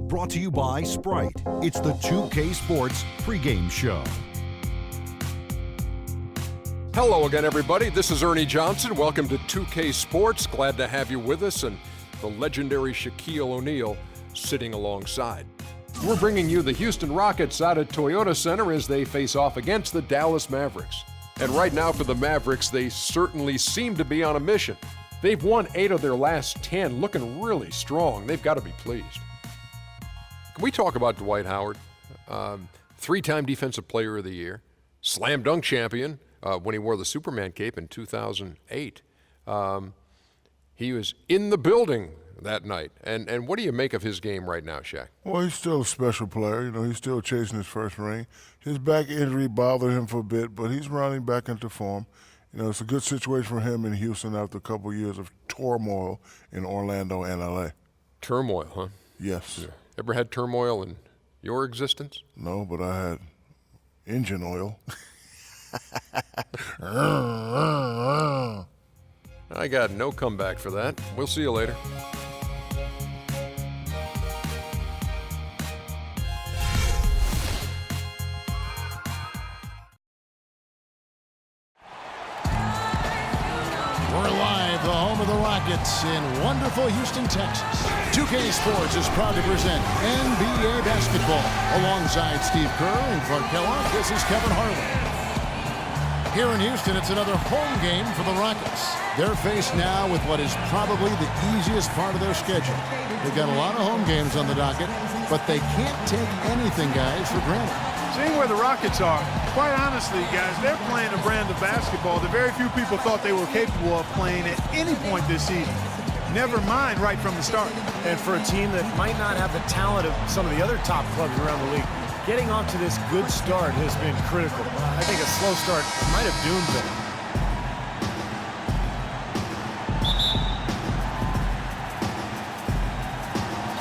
Brought to you by Sprite. It's the 2K Sports pregame show. Hello again, everybody. This is Ernie Johnson. Welcome to 2K Sports. Glad to have you with us, and the legendary Shaquille O'Neal sitting alongside. We're bringing you the Houston Rockets out at Toyota Center as they face off against the Dallas Mavericks. And right now for the Mavericks, they certainly seem to be on a mission. They've won 8 of their last 10, looking really strong. They've got to be pleased. Can we talk about Dwight Howard? 3-time Defensive Player of the Year, slam dunk champion when he wore the Superman cape in 2008. He was in the building that night. And what do you make of his game right now, Shaq? Well, he's still a special player. You know, he's still chasing his first ring. His back injury bothered him for a bit, but he's rounding back into form. You know, it's a good situation for him in Houston after a couple of years of turmoil in Orlando and L.A. Turmoil, huh? Yes. Yeah. Ever had turmoil in your existence? No, but I had engine oil. I got no comeback for that. We'll see you later. We're live, the home of the Rockets in wonderful Houston, Texas. 2K Sports is proud to present NBA basketball. Alongside Steve Kerr and Clark Kellogg, this is Kevin Harlan. Here in Houston, it's another home game for the Rockets. They're faced now with what is probably the easiest part of their schedule. They've got a lot of home games on the docket, but they can't take anything, guys, for granted. Seeing where the Rockets are, quite honestly, guys, they're playing a brand of basketball that very few people thought they were capable of playing at any point this season. Never mind right from the start. And for a team that might not have the talent of some of the other top clubs around the league, getting off to this good start has been critical. I think a slow start might have doomed them.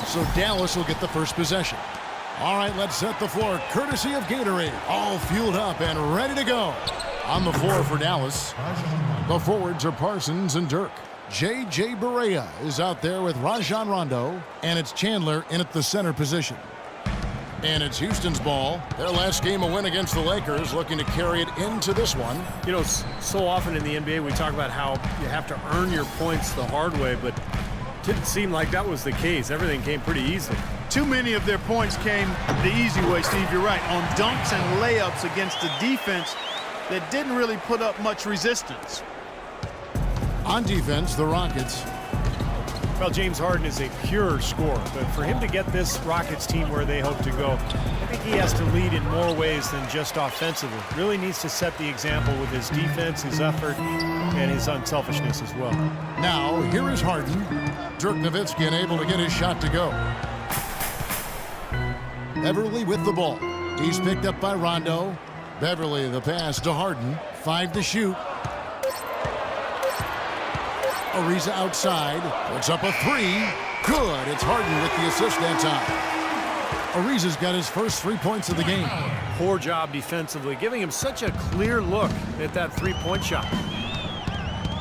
So Dallas will get the first possession. All right, let's set the floor, courtesy of Gatorade. All fueled up and ready to go. On the floor for Dallas, the forwards are Parsons and Dirk. J.J. Barea is out there with Rajon Rondo, and it's Chandler in at the center position. And it's Houston's ball. Their last game, a win against the Lakers, looking to carry it into this one. You know, so often in the NBA we talk about how you have to earn your points the hard way, but it didn't seem like that was the case. Everything came pretty easily. Too many of their points came the easy way, Steve. You're right. On dunks and layups against a defense that didn't really put up much resistance. On defense, the Rockets. Well, James Harden is a pure scorer, but for him to get this Rockets team where they hope to go, I think he has to lead in more ways than just offensively. Really needs to set the example with his defense, his effort, and his unselfishness as well. Now, here is Harden. Dirk Nowitzki unable to get his shot to go. Beverly with the ball. He's picked up by Rondo. Beverly, the pass to Harden. 5 to shoot. Ariza outside. Puts up a 3. Good. It's Harden with the assist that time. Ariza's got his first 3 points of the game. Poor job defensively, giving him such a clear look at that three-point shot.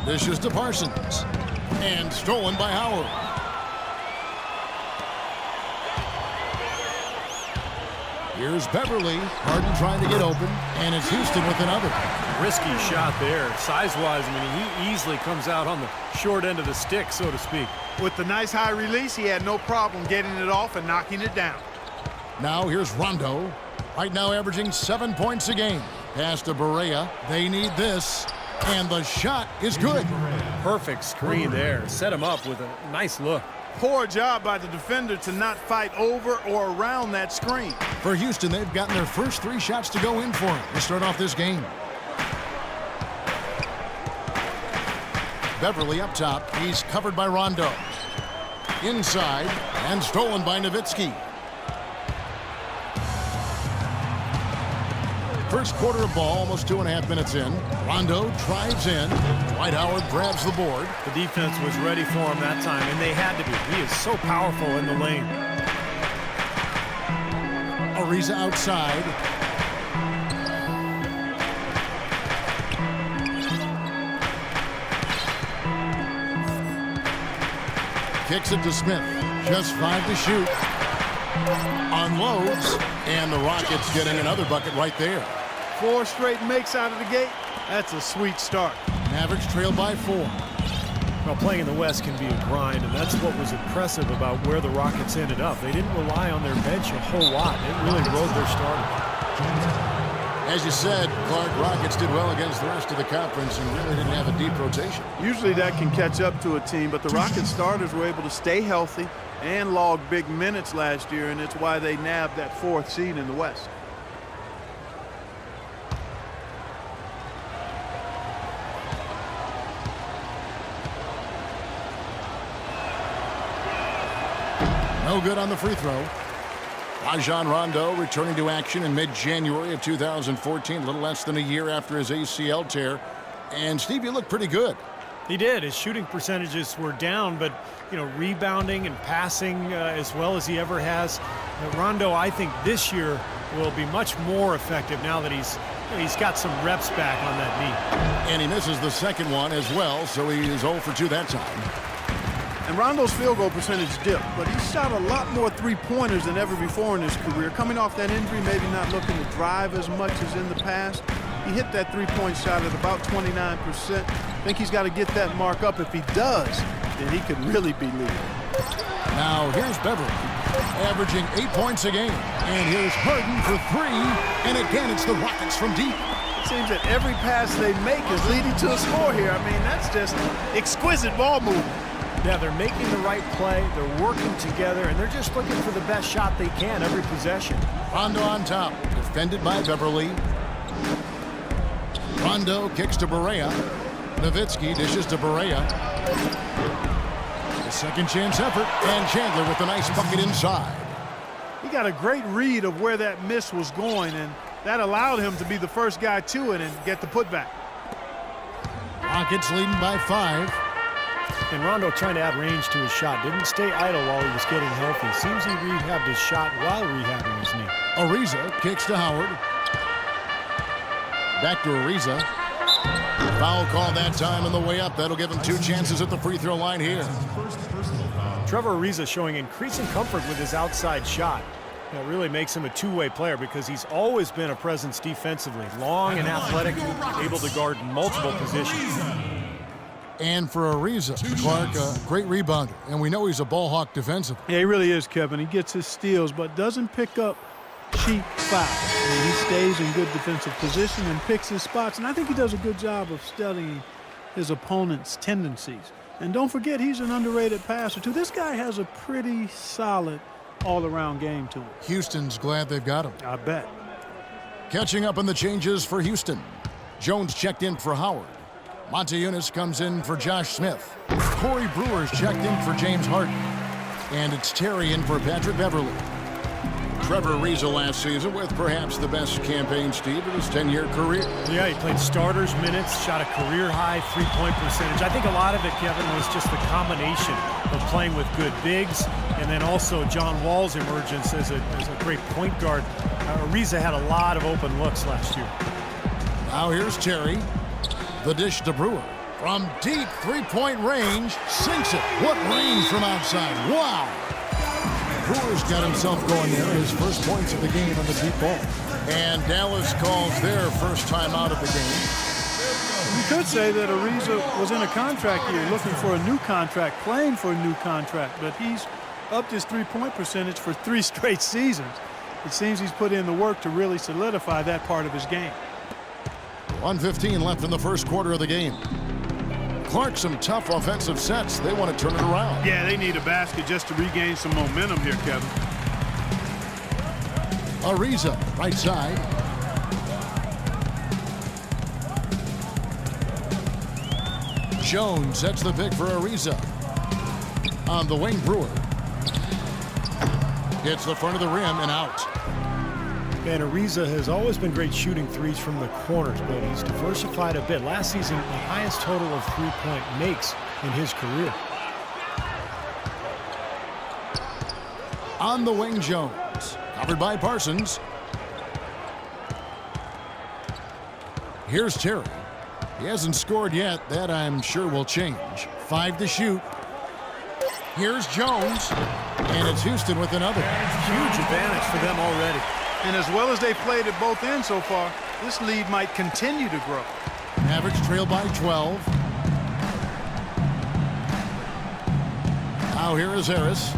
This is to Parsons. And stolen by Howard. Here's Beverly. Harden trying to get open. And it's Houston with another. Risky shot there. Size-wise, I mean, he easily comes out on the short end of the stick, so to speak. With the nice high release, he had no problem getting it off and knocking it down. Now here's Rondo. Right now averaging 7 points a game. Pass to Barea. They need this. And the shot is good. Perfect screen there. Set him up with a nice look. Poor job by the defender to not fight over or around that screen. For Houston, they've gotten their first 3 shots to go in for him to start off this game. Beverly up top. He's covered by Rondo. Inside and stolen by Nowitzki. First quarter of ball, almost 2.5 minutes in. Rondo drives in. Dwight Howard grabs the board. The defense was ready for him that time, and they had to be. He is so powerful in the lane. Ariza outside. Kicks it to Smith. Just 5 to shoot. Unloads, and the Rockets getting another bucket right there. 4 straight makes out of the gate. That's a sweet start. Mavericks trail by 4. Well, playing in the West can be a grind, and that's what was impressive about where the Rockets ended up. They didn't rely on their bench a whole lot. It really rode their starters. As you said, Clark, Rockets did well against the rest of the conference and really didn't have a deep rotation. Usually that can catch up to a team, but the Rockets starters were able to stay healthy and log big minutes last year, and it's why they nabbed that 4th seed in the West. No good on the free throw. Rajon Rondo returning to action in mid-January of 2014, a little less than a year after his ACL tear. And Steve, you look pretty good. He did. His shooting percentages were down, but rebounding and passing as well as he ever has. Rondo, I think this year will be much more effective now that he's got some reps back on that knee. And he misses the second one as well, so he is 0 for 2 that time. And Rondo's field goal percentage dipped, but he shot a lot more three-pointers than ever before in his career. Coming off that injury, maybe not looking to drive as much as in the past. He hit that three-point shot at about 29%. I think he's got to get that mark up. If he does, then he could really be leading. Now here's Beverly, averaging 8 points a game. And here's Harden for 3. And again, it's the Rockets from deep. It seems that every pass they make is leading to a score here. I mean, that's just exquisite ball movement. Yeah, they're making the right play, they're working together, and they're just looking for the best shot they can every possession. Rondo on top, defended by Beverly. Rondo kicks to Barea. Nowitzki dishes to Barea. A second chance effort, and Chandler with a nice bucket inside. He got a great read of where that miss was going, and that allowed him to be the first guy to it and get the putback. Rockets leading by 5. And Rondo trying to add range to his shot. Didn't stay idle while he was getting healthy. Seems he rehabbed his shot while rehabbing his knee. Ariza kicks to Howard. Back to Ariza. Foul call that time on the way up. That'll give him 2 chances at the free throw line here. Trevor Ariza showing increasing comfort with his outside shot. That really makes him a two-way player because he's always been a presence defensively. Long and athletic, able to guard multiple positions. And for Ariza, Clark, a great rebounder. And we know he's a ball hawk defensively. Yeah, he really is, Kevin. He gets his steals, but doesn't pick up cheap fouls. I mean, he stays in good defensive position and picks his spots. And I think he does a good job of studying his opponent's tendencies. And don't forget, he's an underrated passer, too. This guy has a pretty solid all-around game to him. Houston's glad they've got him. I bet. Catching up on the changes for Houston. Jones checked in for Howard. Montejunas comes in for Josh Smith. Corey Brewer's checked in for James Harden. And it's Terry in for Patrick Beverly. Trevor Ariza last season with perhaps the best campaign, Steve, of his 10-year career. Yeah, he played starters minutes, shot a career-high three-point percentage. I think a lot of it, Kevin, was just the combination of playing with good bigs and then also John Wall's emergence as a great point guard. Ariza had a lot of open looks last year. Now here's Terry. The dish to Brewer. From deep three-point range, sinks it. What range from outside. Wow. Brewer's got himself going there. His first points of the game on the deep ball. And Dallas calls their first time out of the game. You could say that Ariza was in a contract year looking for a new contract, playing for a new contract, but he's upped his three-point percentage for 3 straight seasons. It seems he's put in the work to really solidify that part of his game. 1:15 left in the first quarter of the game. Clark, some tough offensive sets. They want to turn it around. Yeah, they need a basket just to regain some momentum here, Kevin. Ariza, right side. Jones sets the pick for Ariza. On the wing, Brewer. Hits the front of the rim and out. And Ariza has always been great shooting threes from the corners, but he's diversified a bit. Last season, the highest total of three-point makes in his career. On the wing, Jones. Covered by Parsons. Here's Terry. He hasn't scored yet. That, I'm sure, will change. 5 to shoot. Here's Jones. And it's Houston with another. Huge advantage for them already. And as well as they played at both ends so far, this lead might continue to grow. Mavericks trail by 12. Now here is Harris.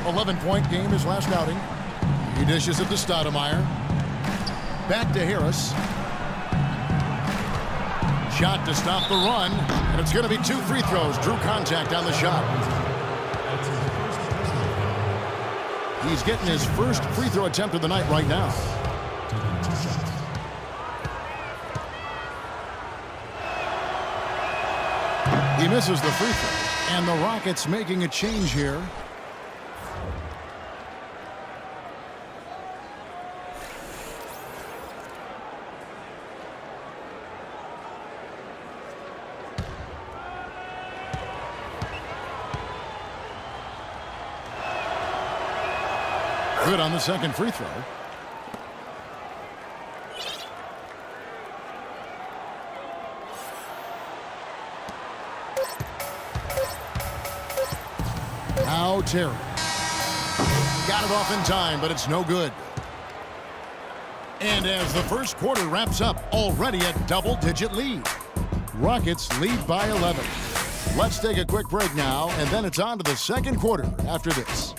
11-point game his last outing. He dishes it to Stoudemire. Back to Harris. Shot to stop the run. And it's going to be 2 free throws. Drew contact on the shot. He's getting his first free throw attempt of the night right now. He misses the free throw. And the Rockets making a change here. Good on the second free throw. Now Terry. Got it off in time, but it's no good. And as the first quarter wraps up, already a double-digit lead. Rockets lead by 11. Let's take a quick break now, and then it's on to the second quarter after this.